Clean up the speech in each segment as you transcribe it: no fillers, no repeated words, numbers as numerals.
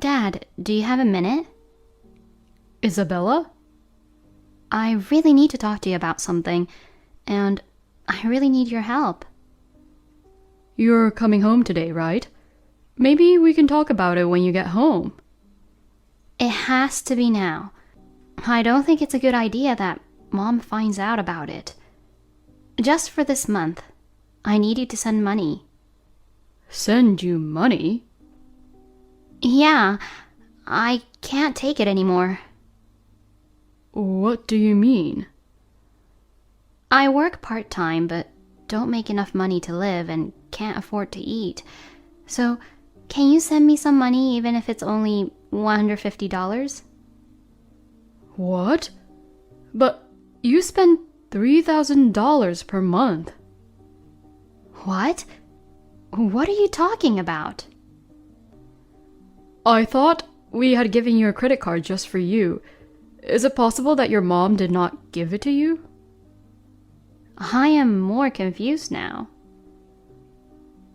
Dad, do you have a minute? Isabella? I really need to talk to you about something, and I really need your help. You're coming home today, right? Maybe we can talk about it when you get home. It has to be now. I don't think it's a good idea that Mom finds out about it. Just for this month, I need you to send money. Send you money? Yeah, I can't take it anymore. What do you mean? I work part-time, but don't make enough money to live and can't afford to eat. So, can you send me some money even if it's only $150? What? But you spend $3,000 per month. What? What are you talking about? I thought we had given you a credit card just for you. Is it possible that your mom did not give it to you? I am more confused now.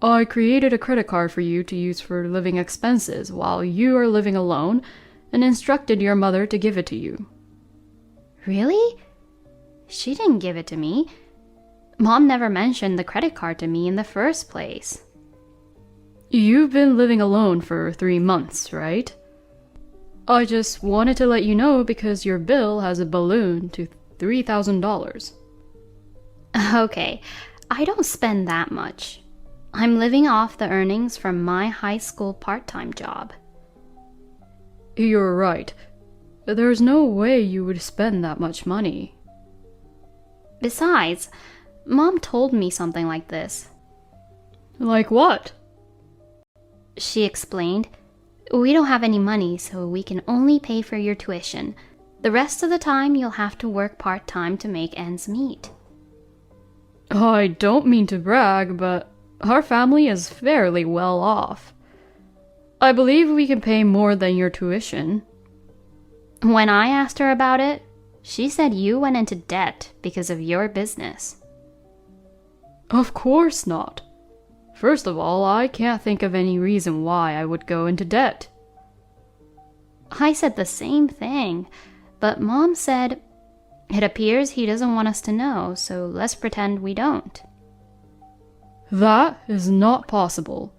I created a credit card for you to use for living expenses while you are living alone and instructed your mother to give it to you. Really? She didn't give it to me. Mom never mentioned the credit card to me in the first place. You've been living alone for 3 months, right? I just wanted to let you know because your bill has a balloon to $3,000. Okay, I don't spend that much. I'm living off the earnings from my high school part-time job. You're right. There's no way you would spend that much money. Besides, Mom told me something like this. Like what? She explained, "We don't have any money, so we can only pay for your tuition. The rest of the time you'll have to work part-time to make ends meet." I don't mean to brag, but our family is fairly well off. I believe we can pay more than your tuition. When I asked her about it, she said you went into debt because of your business. Of course not. First of all, I can't think of any reason why I would go into debt. I said the same thing, but Mom said, "It appears he doesn't want us to know, so let's pretend we don't." That is not possible.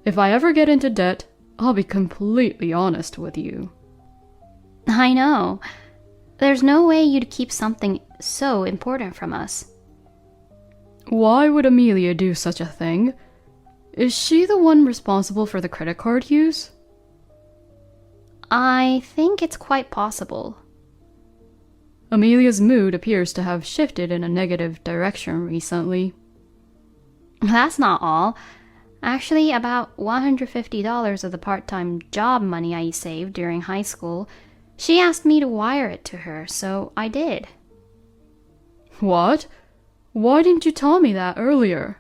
If I ever get into debt, I'll be completely honest with you. I know. There's no way you'd keep something so important from us. Why would Amelia do such a thing? Is she the one responsible for the credit card use? I think it's quite possible. Amelia's mood appears to have shifted in a negative direction recently. That's not all. Actually, about $150 of the part-time job money I saved during high school, she asked me to wire it to her, so I did. What? Why didn't you tell me that earlier?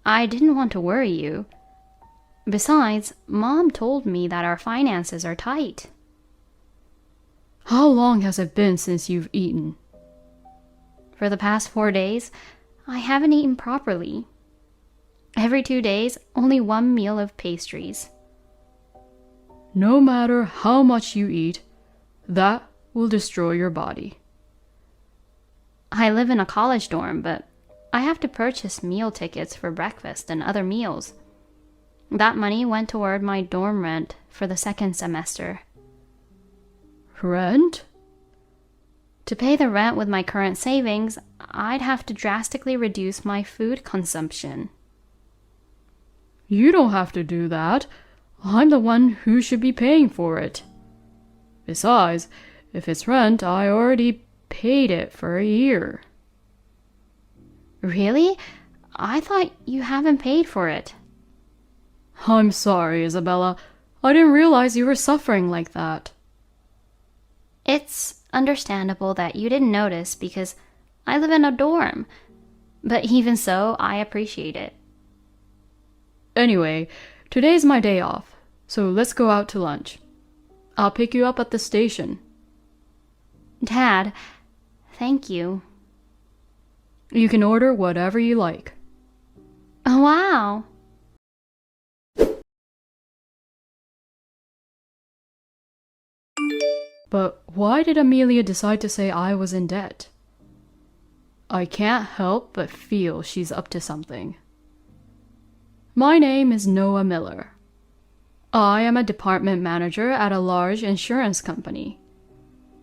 I didn't want to worry you. Besides, Mom told me that our finances are tight. How long has it been since you've eaten? For the past 4 days, I haven't eaten properly. Every 2 days, only one meal of pastries. No matter how much you eat, that will destroy your body. I live in a college dorm, but I have to purchase meal tickets for breakfast and other meals. That money went toward my dorm rent for the second semester. Rent? To pay the rent with my current savings, I'd have to drastically reduce my food consumption. You don't have to do that. I'm the one who should be paying for it. Besides, if it's rent, I already paid it for a year. Really? I thought you haven't paid for it. I'm sorry, Isabella. I didn't realize you were suffering like that. It's understandable that you didn't notice because I live in a dorm. But even so, I appreciate it. Anyway, today's my day off, so let's go out to lunch. I'll pick you up at the station. Dad, thank you. You can order whatever you like. Wow. But why did Amelia decide to say I was in debt? I can't help but feel she's up to something. My name is Noah Miller. I am a department manager at a large insurance company.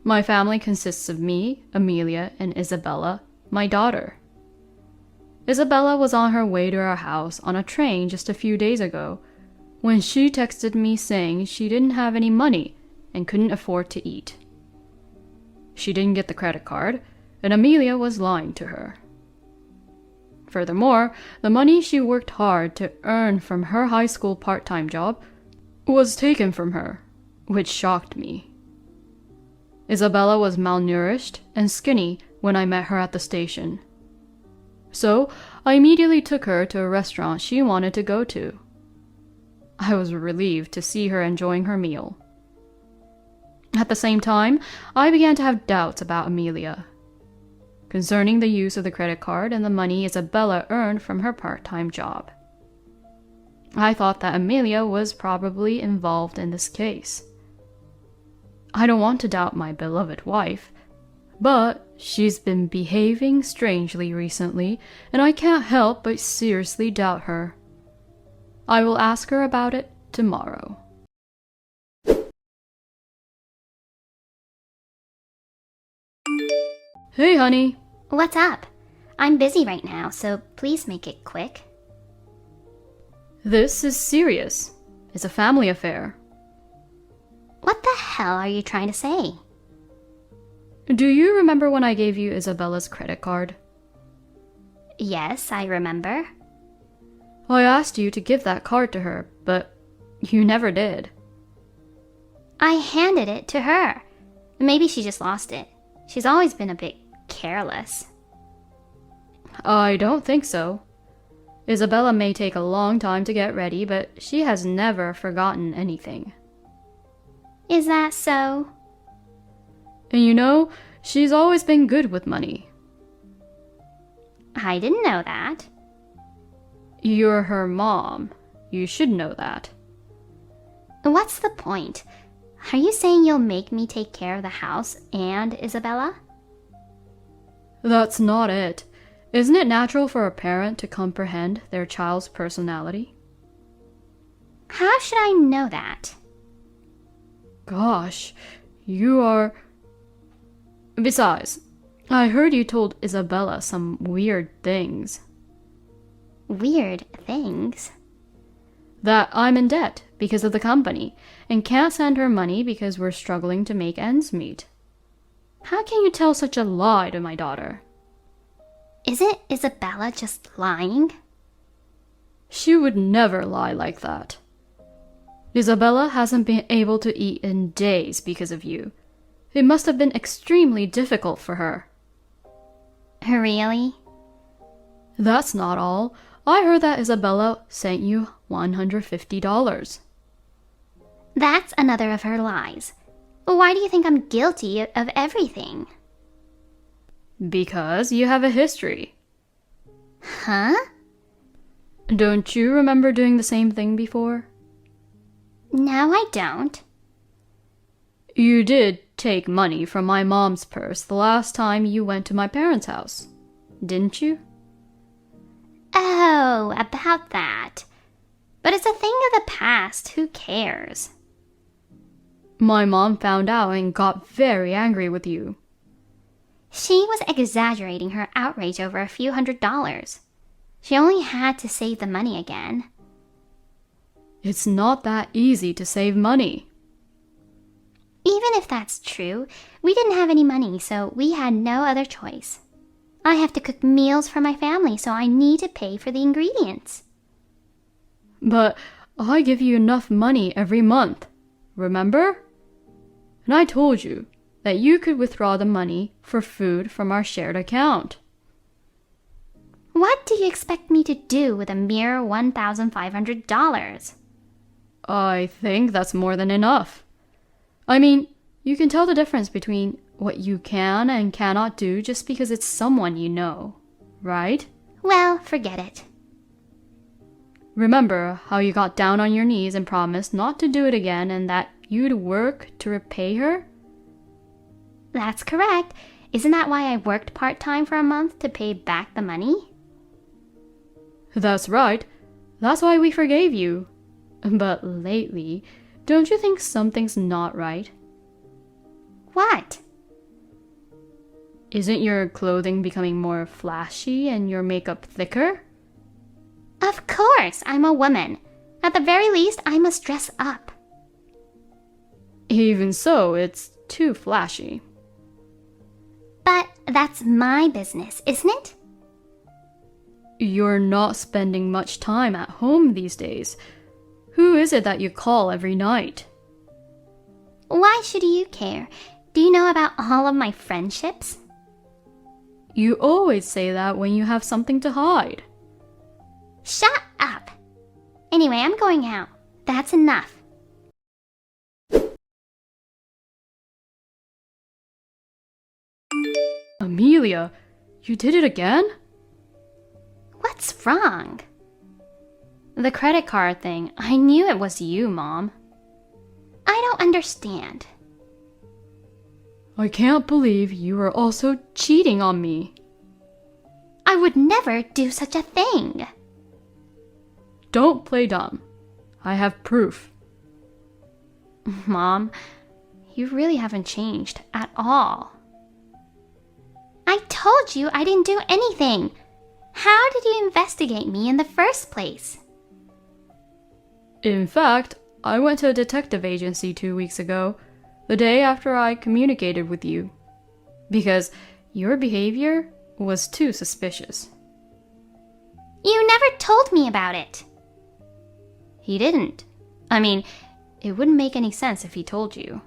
My family consists of me, Amelia, and Isabella, my daughter. Isabella was on her way to our house on a train just a few days ago when she texted me saying she didn't have any money and couldn't afford to eat. She didn't get the credit card, and Amelia was lying to her. Furthermore, the money she worked hard to earn from her high school part-time job was taken from her, which shocked me. Isabella was malnourished and skinny when I met her at the station. So I immediately took her to a restaurant she wanted to go to. I was relieved to see her enjoying her meal. At the same time, I began to have doubts about Amelia, concerning the use of the credit card and the money Isabella earned from her part-time job. I thought that Amelia was probably involved in this case. I don't want to doubt my beloved wife, but she's been behaving strangely recently, and I can't help but seriously doubt her. I will ask her about it tomorrow. Hey, honey. What's up? I'm busy right now, so please make it quick. This is serious. It's a family affair. What the hell are you trying to say? Do you remember when I gave you Isabella's credit card? Yes, I remember. I asked you to give that card to her, but you never did. I handed it to her. Maybe she just lost it. She's always been a bit careless. I don't think so. Isabella may take a long time to get ready, but she has never forgotten anything. Is that so? And you know, she's always been good with money. I didn't know that. You're her mom. You should know that. What's the point? Are you saying you'll make me take care of the house and Isabella? That's not it. Isn't it natural for a parent to comprehend their child's personality? How should I know that? Gosh, you are... Besides, I heard you told Isabella some weird things. Weird things? That I'm in debt because of the company and can't send her money because we're struggling to make ends meet. How can you tell such a lie to my daughter? Isn't Isabella just lying? She would never lie like that. Isabella hasn't been able to eat in days because of you. It must have been extremely difficult for her. Really? That's not all. I heard that Isabella sent you $150. That's another of her lies. Why do you think I'm guilty of everything? Because you have a history. Huh? Don't you remember doing the same thing before? No, I don't. You did take money from my mom's purse the last time you went to my parents' house, didn't you? Oh, about that. But it's a thing of the past. Who cares? My mom found out and got very angry with you. She was exaggerating her outrage over a few $100s. She only had to save the money again. It's not that easy to save money. Even if that's true, we didn't have any money, so we had no other choice. I have to cook meals for my family, so I need to pay for the ingredients. But I give you enough money every month, remember? And I told you that you could withdraw the money for food from our shared account. What do you expect me to do with a mere $1,500? I think that's more than enough. I mean, you can tell the difference between what you can and cannot do just because it's someone you know, right? Well, forget it. Remember how you got down on your knees and promised not to do it again and that you'd work to repay her? That's correct. Isn't that why I worked part-time for a month to pay back the money? That's right. That's why we forgave you. But lately, don't you think something's not right? What? Isn't your clothing becoming more flashy and your makeup thicker? Of course, I'm a woman. At the very least, I must dress up. Even so, it's too flashy. But that's my business, isn't it? You're not spending much time at home these days. Who is it that you call every night? Why should you care? Do you know about all of my friendships? You always say that when you have something to hide. Shut up! Anyway, I'm going out. That's enough. Amelia, you did it again? What's wrong? The credit card thing. I knew it was you, Mom. I don't understand. I can't believe you are also cheating on me. I would never do such a thing. Don't play dumb. I have proof. Mom, you really haven't changed at all. I told you I didn't do anything. How did you investigate me in the first place? In fact, I went to a detective agency 2 weeks ago, the day after I communicated with you, because your behavior was too suspicious. You never told me about it. He didn't. I mean, it wouldn't make any sense if he told you.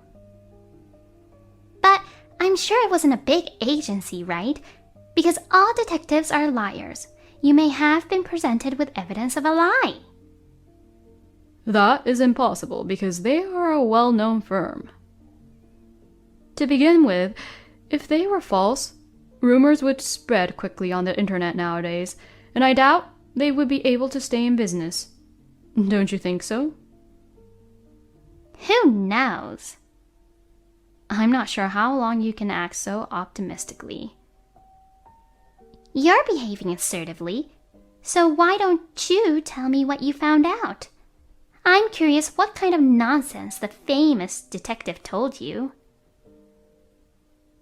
But I'm sure it wasn't a big agency, right? Because all detectives are liars. You may have been presented with evidence of a lie. That is impossible because they are a well-known firm. To begin with, if they were false, rumors would spread quickly on the internet nowadays, and I doubt they would be able to stay in business. Don't you think so? Who knows? I'm not sure how long you can act so optimistically. You're behaving assertively, so why don't you tell me what you found out? I'm curious what kind of nonsense the famous detective told you.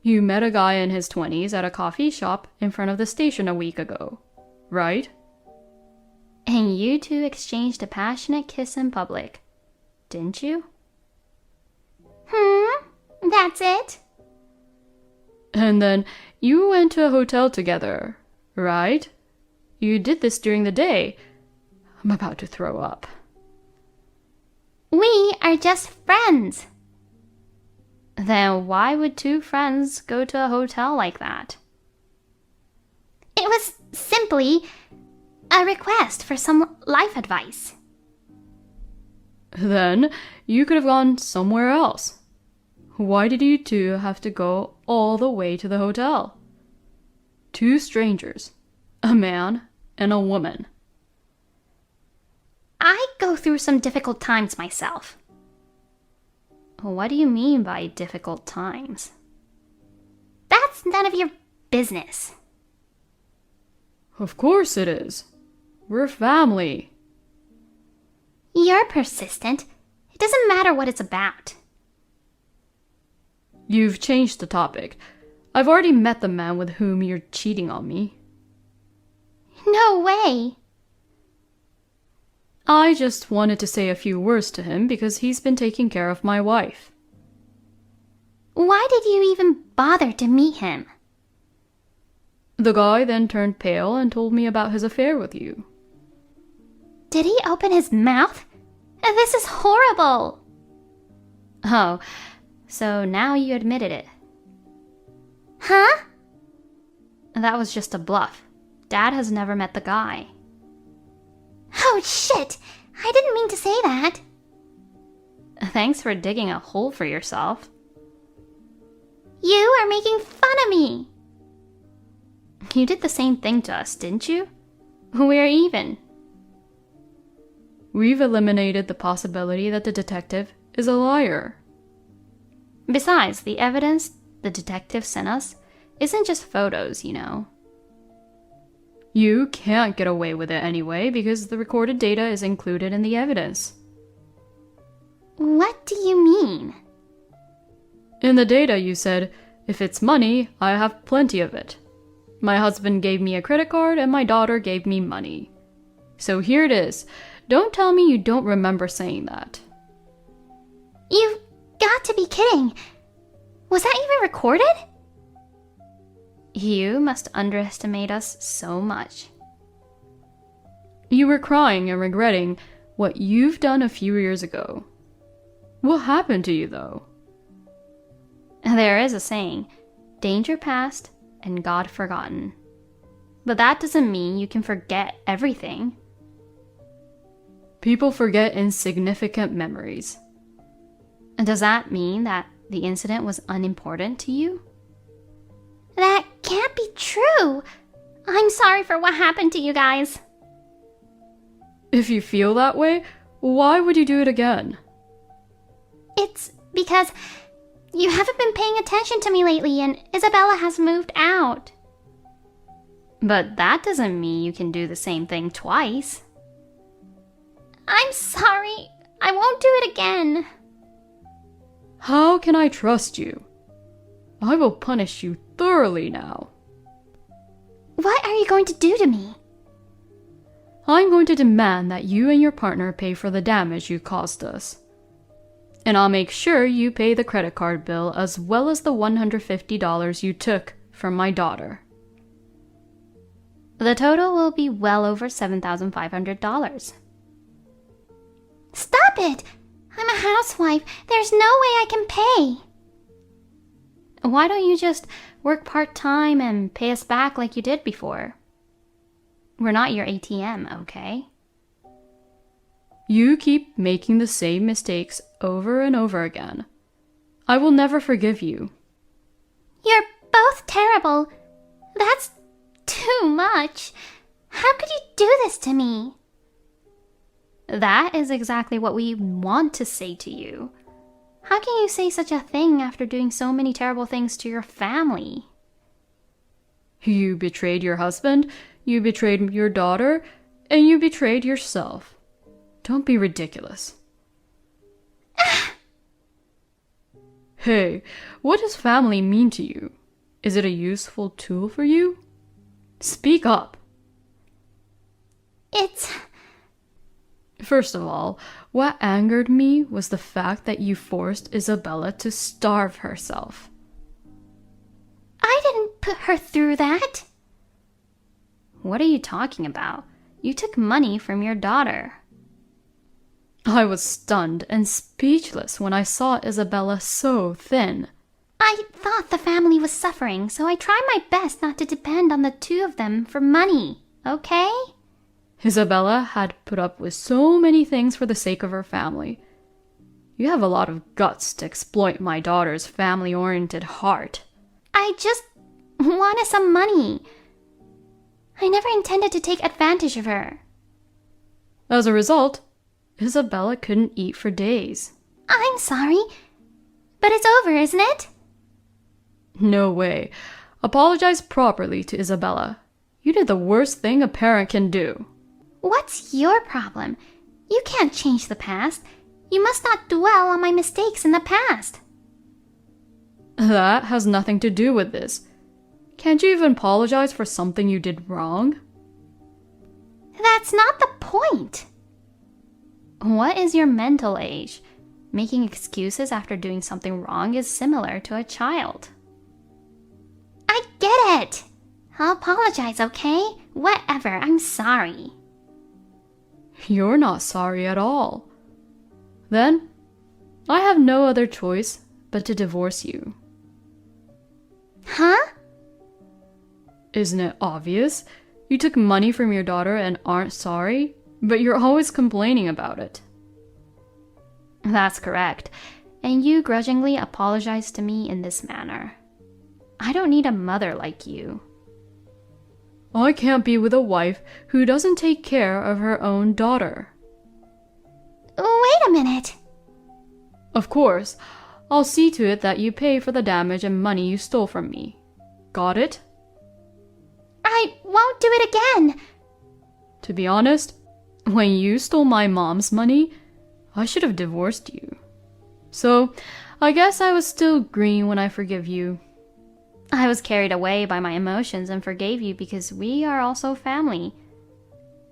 You met a guy in his 20s at a coffee shop in front of the station a week ago, right? And you two exchanged a passionate kiss in public, didn't you? That's it? And then you went to a hotel together, right? You did this during the day. I'm about to throw up. We are just friends. Then why would two friends go to a hotel like that? It was simply a request for some life advice. Then you could have gone somewhere else. Why did you two have to go all the way to the hotel? Two strangers, a man and a woman. I go through some difficult times myself. What do you mean by difficult times? That's none of your business. Of course it is. We're family. You're persistent. It doesn't matter what it's about. You've changed the topic. I've already met the man with whom you're cheating on me. No way. I just wanted to say a few words to him because he's been taking care of my wife. Why did you even bother to meet him? The guy then turned pale and told me about his affair with you. Did he open his mouth? This is horrible. Oh, so now you admitted it. Huh? That was just a bluff. Dad has never met the guy. Oh, shit! I didn't mean to say that. Thanks for digging a hole for yourself. You are making fun of me. You did the same thing to us, didn't you? We're even. We've eliminated the possibility that the detective is a liar. Besides, the evidence the detective sent us isn't just photos, you know. You can't get away with it anyway because the recorded data is included in the evidence. What do you mean? In the data you said, if it's money, I have plenty of it. My husband gave me a credit card and my daughter gave me money. So here it is. Don't tell me you don't remember saying that. You've got to be kidding. Was that even recorded? You must underestimate us so much. You were crying and regretting what you've done a few years ago. What happened to you, though? There is a saying, danger past and God forgotten. But that doesn't mean you can forget everything. People forget insignificant memories. Does that mean that the incident was unimportant to you? That can't be true. I'm sorry for what happened to you guys. If you feel that way, why would you do it again? It's because you haven't been paying attention to me lately and Isabella has moved out. But that doesn't mean you can do the same thing twice. I'm sorry. I won't do it again. How can I trust you? I will punish you thoroughly now. What are you going to do to me? I'm going to demand that you and your partner pay for the damage you caused us. And I'll make sure you pay the credit card bill as well as the $150 you took from my daughter. The total will be well over $7,500. Stop it! I'm a housewife. There's no way I can pay. Why don't you just work part-time and pay us back like you did before? We're not your ATM, okay? You keep making the same mistakes over and over again. I will never forgive you. You're both terrible. That's too much. How could you do this to me? That is exactly what we want to say to you. How can you say such a thing after doing so many terrible things to your family? You betrayed your husband, you betrayed your daughter, and you betrayed yourself. Don't be ridiculous. Hey, what does family mean to you? Is it a useful tool for you? Speak up. First of all, what angered me was the fact that you forced Isabella to starve herself. I didn't put her through that. What are you talking about? You took money from your daughter. I was stunned and speechless when I saw Isabella so thin. I thought the family was suffering, so I tried my best not to depend on the two of them for money, okay? Isabella had put up with so many things for the sake of her family. You have a lot of guts to exploit my daughter's family-oriented heart. I just wanted some money. I never intended to take advantage of her. As a result, Isabella couldn't eat for days. I'm sorry, but it's over, isn't it? No way. Apologize properly to Isabella. You did the worst thing a parent can do. What's your problem? You can't change the past. You must not dwell on my mistakes in the past. That has nothing to do with this. Can't you even apologize for something you did wrong? That's not the point. What is your mental age? Making excuses after doing something wrong is similar to a child. I get it. I'll apologize, okay? Whatever, I'm sorry. You're not sorry at all. Then, I have no other choice but to divorce you. Huh? Isn't it obvious? You took money from your daughter and aren't sorry, but you're always complaining about it. That's correct. And you grudgingly apologize to me in this manner. I don't need a mother like you. I can't be with a wife who doesn't take care of her own daughter. Wait a minute. Of course, I'll see to it that you pay for the damage and money you stole from me. Got it? I won't do it again. To be honest, when you stole my mom's money, I should have divorced you. So, I guess I was still green when I forgive you. I was carried away by my emotions and forgave you because we are also family.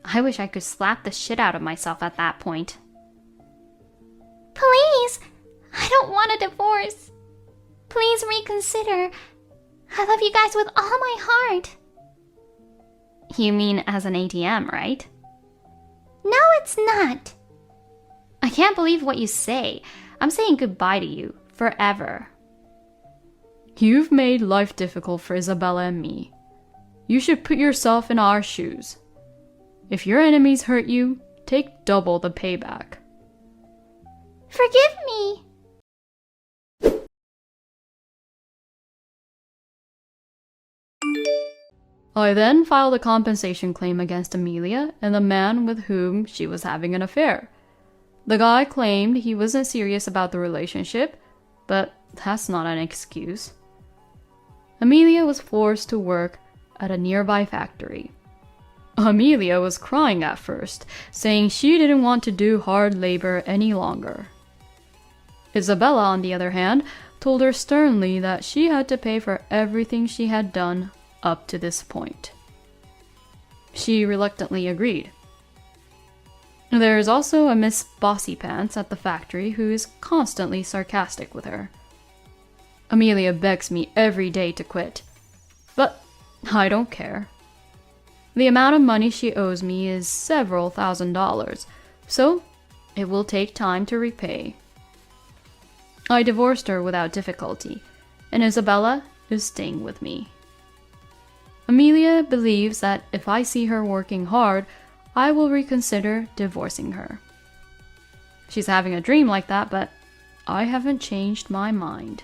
I wish I could slap the shit out of myself at that point. Please! I don't want a divorce. Please reconsider. I love you guys with all my heart. You mean as an ATM, right? No, it's not. I can't believe what you say. I'm saying goodbye to you forever. You've made life difficult for Isabella and me. You should put yourself in our shoes. If your enemies hurt you, take double the payback. Forgive me. I then filed a compensation claim against Amelia and the man with whom she was having an affair. The guy claimed he wasn't serious about the relationship, but that's not an excuse. Amelia was forced to work at a nearby factory. Amelia was crying at first, saying she didn't want to do hard labor any longer. Isabella, on the other hand, told her sternly that she had to pay for everything she had done up to this point. She reluctantly agreed. There is also a Miss Bossy Pants at the factory who is constantly sarcastic with her. Amelia begs me every day to quit, but I don't care. The amount of money she owes me is several $1,000s, so it will take time to repay. I divorced her without difficulty, and Isabella is staying with me. Amelia believes that if I see her working hard, I will reconsider divorcing her. She's having a dream like that, but I haven't changed my mind.